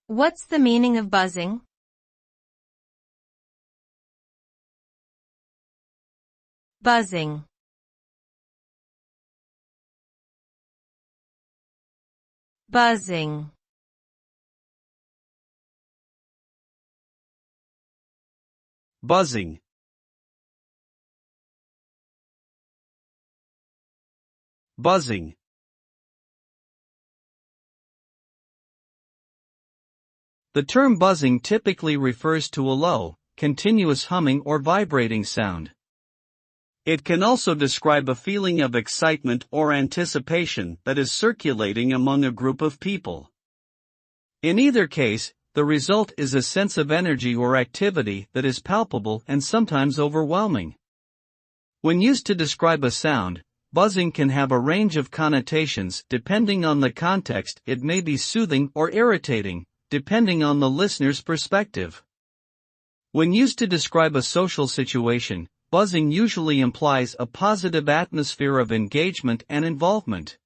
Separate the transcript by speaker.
Speaker 1: What's the meaning of buzzing? Buzzing. Buzzing.
Speaker 2: Buzzing. Buzzing. The term buzzing typically refers to a low, continuous humming or vibrating sound. It can also describe a feeling of excitement or anticipation that is circulating among a group of people. In either case, the result is a sense of energy or activity that is palpable and sometimes overwhelming. When used to describe a sound, buzzing can have a range of connotations depending on the context. It may be soothing or irritating, depending on the listener's perspective. When used to describe a social situation, buzzing usually implies a positive atmosphere of engagement and involvement.